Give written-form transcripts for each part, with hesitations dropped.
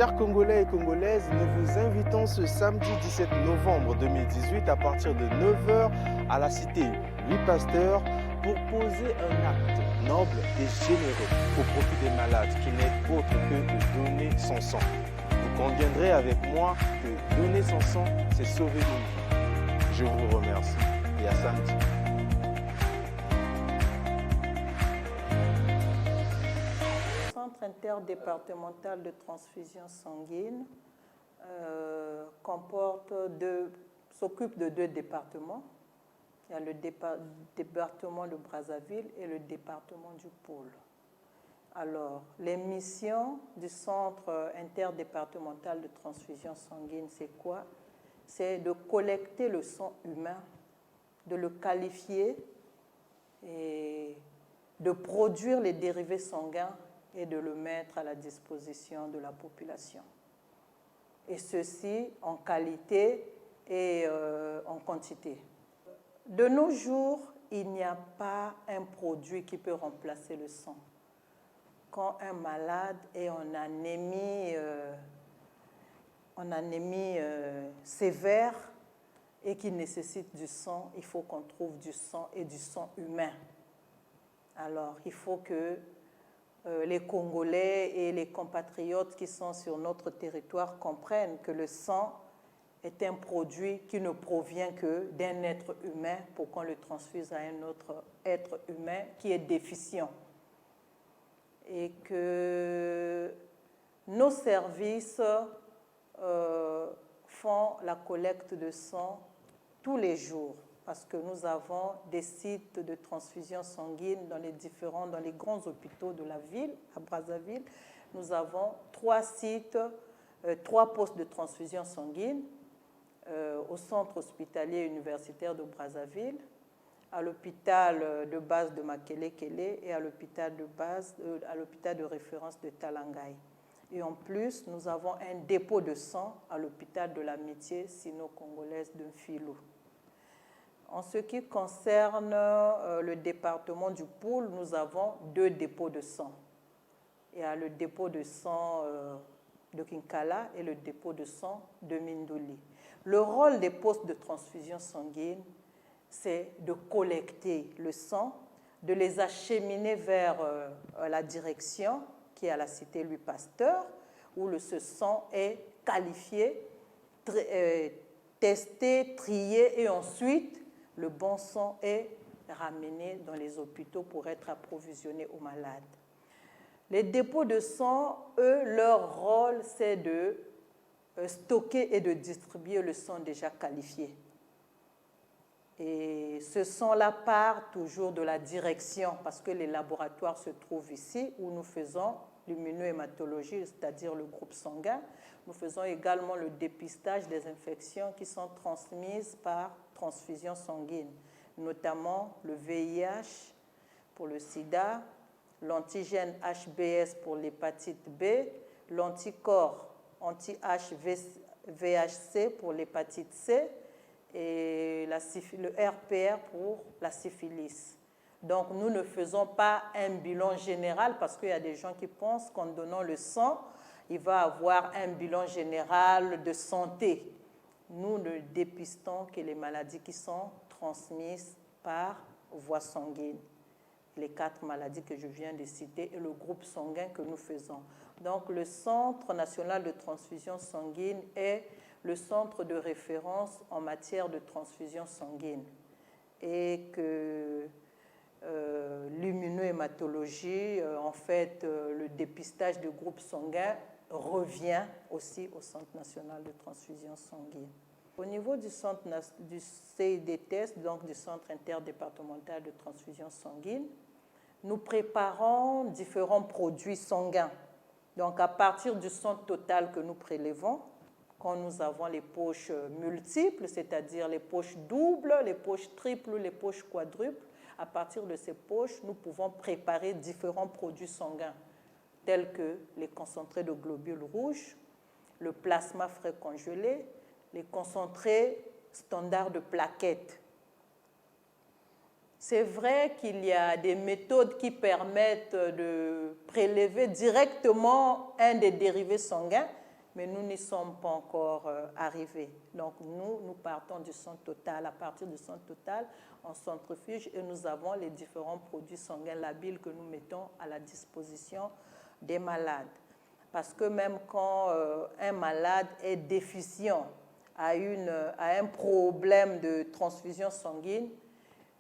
Chers Congolais et Congolaises, nous vous invitons ce samedi 17 novembre 2018 à partir de 9 h à la cité Louis Pasteur pour poser un acte noble et généreux au profit des malades qui n'est autre que de donner son sang. Vous conviendrez avec moi que donner son sang, c'est sauver une vie. Je vous remercie et à samedi. Le Centre interdépartemental de transfusion sanguine s'occupe de 2 départements. Il y a le département de Brazzaville et le département du Pôle. Alors, les missions du Centre interdépartemental de transfusion sanguine, c'est quoi? C'est de collecter le sang humain, de le qualifier et de produire les dérivés sanguins et de le mettre à la disposition de la population. Et ceci en qualité et en quantité. De nos jours, il n'y a pas un produit qui peut remplacer le sang. Quand un malade est en anémie sévère et qu'il nécessite du sang, il faut qu'on trouve du sang et du sang humain. Alors, il faut que les Congolais et les compatriotes qui sont sur notre territoire comprennent que le sang est un produit qui ne provient que d'un être humain pour qu'on le transfuse à un autre être humain qui est déficient. Et que nos services font la collecte de sang tous les jours parce que nous avons des sites de transfusion sanguine dans les grands hôpitaux de la ville, à Brazzaville. Nous avons 3 sites, 3 postes de transfusion sanguine au centre hospitalier universitaire de Brazzaville, à l'hôpital de base de Makele-Kele et à l'hôpital de référence de Talangai. Et en plus, nous avons un dépôt de sang à l'hôpital de l'amitié sino-congolaise de Mfilou. En ce qui concerne le département du Pôle, nous avons 2 dépôts de sang. Il y a le dépôt de sang de Kinkala et le dépôt de sang de Mindouli. Le rôle des postes de transfusion sanguine, c'est de collecter le sang, de les acheminer vers la direction qui est à la cité Louis Pasteur, où ce sang est qualifié, testé, trié et ensuite le bon sang est ramené dans les hôpitaux pour être approvisionné aux malades. Les dépôts de sang, eux, leur rôle, c'est de stocker et de distribuer le sang déjà qualifié. Et ce sang-là part toujours de la direction parce que les laboratoires se trouvent ici où nous faisons l'immunohématologie, c'est-à-dire le groupe sanguin. Nous faisons également le dépistage des infections qui sont transmises par transfusion sanguine, notamment le VIH pour le sida, l'antigène HBS pour l'hépatite B, l'anticorps anti-VHC pour l'hépatite C et le RPR pour la syphilis. Donc, nous ne faisons pas un bilan général parce qu'il y a des gens qui pensent qu'en donnant le sang, il va avoir un bilan général de santé. Nous ne dépistons que les maladies qui sont transmises par voie sanguine. Les 4 maladies que je viens de citer et le groupe sanguin que nous faisons. Donc, le Centre national de transfusion sanguine est le centre de référence en matière de transfusion sanguine. Et que l'immunohématologie, en fait, le dépistage de groupes sanguins revient aussi au Centre national de transfusion sanguine. Au niveau du centre du CIDTS, donc du Centre interdépartemental de transfusion sanguine, nous préparons différents produits sanguins. Donc, à partir du sang total que nous prélevons, quand nous avons les poches multiples, c'est-à-dire les poches doubles, les poches triples, les poches quadruples, à partir de ces poches, nous pouvons préparer différents produits sanguins, tels que les concentrés de globules rouges, le plasma frais congelé, les concentrés standards de plaquettes. C'est vrai qu'il y a des méthodes qui permettent de prélever directement un des dérivés sanguins, mais nous n'y sommes pas encore arrivés. Donc nous partons du sang total. À partir du sang total, on centrifuge et nous avons les différents produits sanguins labiles que nous mettons à la disposition des malades. Parce que même quand un malade est déficient à un problème de transfusion sanguine,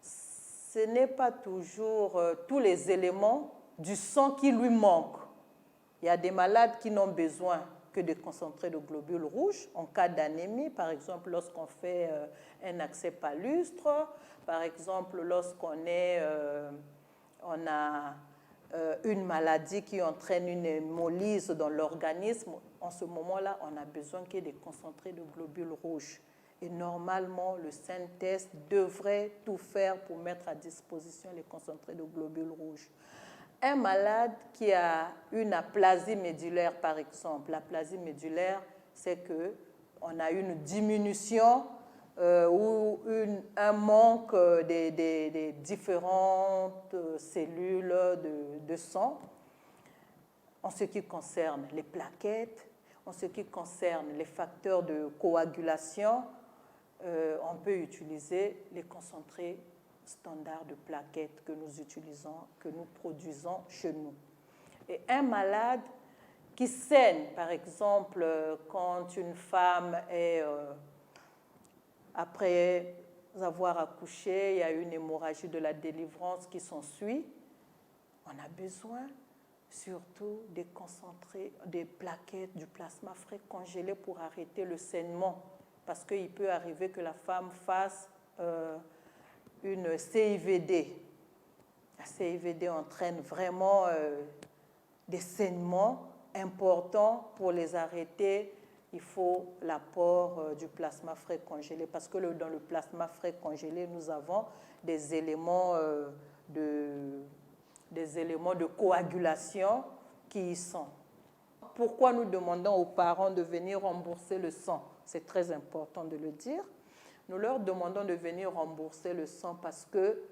ce n'est pas toujours tous les éléments du sang qui lui manquent. Il y a des malades qui n'ont besoin que de concentrés de globules rouges en cas d'anémie, par exemple lorsqu'on fait un accès palustre, par exemple lorsqu'on a une maladie qui entraîne une hémolyse dans l'organisme. En ce moment-là, on a besoin qu'il y ait des concentrés de globules rouges. Et normalement, le SENTEST devrait tout faire pour mettre à disposition les concentrés de globules rouges. Un malade qui a une aplasie médulaire, par exemple, l'aplasie médulaire, c'est qu'on a une diminution ou un manque des différentes cellules de sang en ce qui concerne les plaquettes, en ce qui concerne les facteurs de coagulation. On peut utiliser les concentrés standards de plaquettes que nous utilisons, que nous produisons chez nous. Et un malade qui saigne, par exemple, quand une femme est, après avoir accouché, il y a une hémorragie de la délivrance qui s'ensuit, on a besoin surtout des concentrés, des plaquettes, du plasma frais congelé pour arrêter le saignement. Parce qu'il peut arriver que la femme fasse une CIVD. La CIVD entraîne vraiment des saignements importants. Pour les arrêter, il faut l'apport du plasma frais congelé parce que dans le plasma frais congelé, nous avons des éléments de coagulation qui y sont. Pourquoi nous demandons aux parents de venir rembourser le sang? C'est très important de le dire. Nous leur demandons de venir rembourser le sang parce que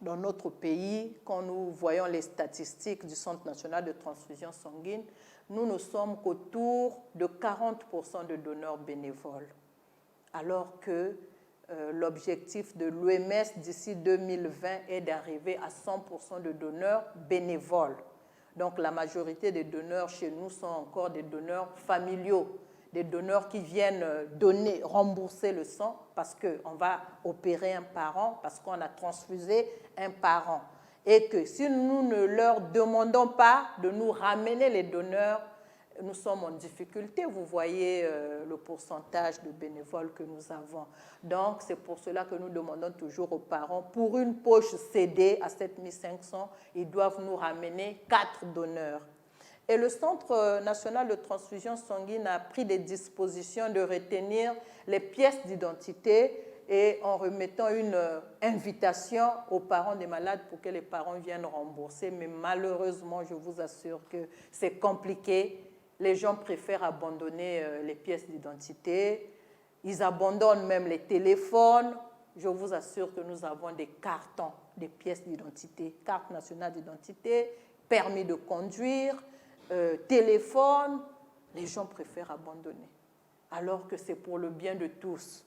dans notre pays, quand nous voyons les statistiques du Centre national de transfusion sanguine, nous ne sommes qu'autour de 40% de donneurs bénévoles, alors que l'objectif de l'OMS d'ici 2020 est d'arriver à 100% de donneurs bénévoles. Donc la majorité des donneurs chez nous sont encore des donneurs familiaux, des donneurs qui viennent rembourser le sang parce qu'on va opérer un parent, parce qu'on a transfusé un parent. Et que si nous ne leur demandons pas de nous ramener les donneurs, nous sommes en difficulté. Vous voyez le pourcentage de bénévoles que nous avons. Donc, c'est pour cela que nous demandons toujours aux parents, pour une poche CD à 7 500, ils doivent nous ramener 4 donneurs. Et le Centre national de transfusion sanguine a pris des dispositions de retenir les pièces d'identité et en remettant une invitation aux parents des malades pour que les parents viennent rembourser. Mais malheureusement, je vous assure que c'est compliqué. Les gens préfèrent abandonner les pièces d'identité. Ils abandonnent même les téléphones. Je vous assure que nous avons des cartons, des pièces d'identité, carte nationale d'identité, permis de conduire, téléphone. Les gens préfèrent abandonner, alors que c'est pour le bien de tous.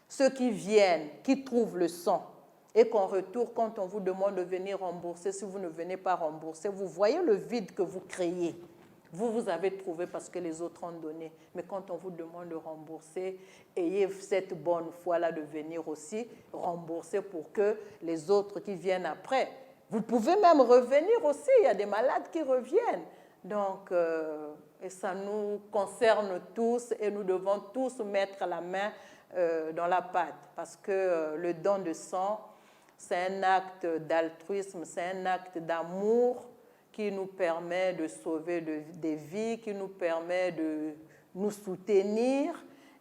Ceux qui viennent, qui trouvent le sang, et qu'en retour, quand on vous demande de venir rembourser, si vous ne venez pas rembourser, vous voyez le vide que vous créez. Vous avez trouvé parce que les autres ont donné. Mais quand on vous demande de rembourser, ayez cette bonne foi-là de venir aussi rembourser pour que les autres qui viennent après. Vous pouvez même revenir aussi. Il y a des malades qui reviennent. Donc, et ça nous concerne tous et nous devons tous mettre la main dans la pâte parce que le don de sang, c'est un acte d'altruisme, c'est un acte d'amour qui nous permet de sauver des vies, qui nous permet de nous soutenir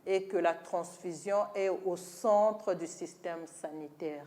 et que la transfusion est au centre du système sanitaire.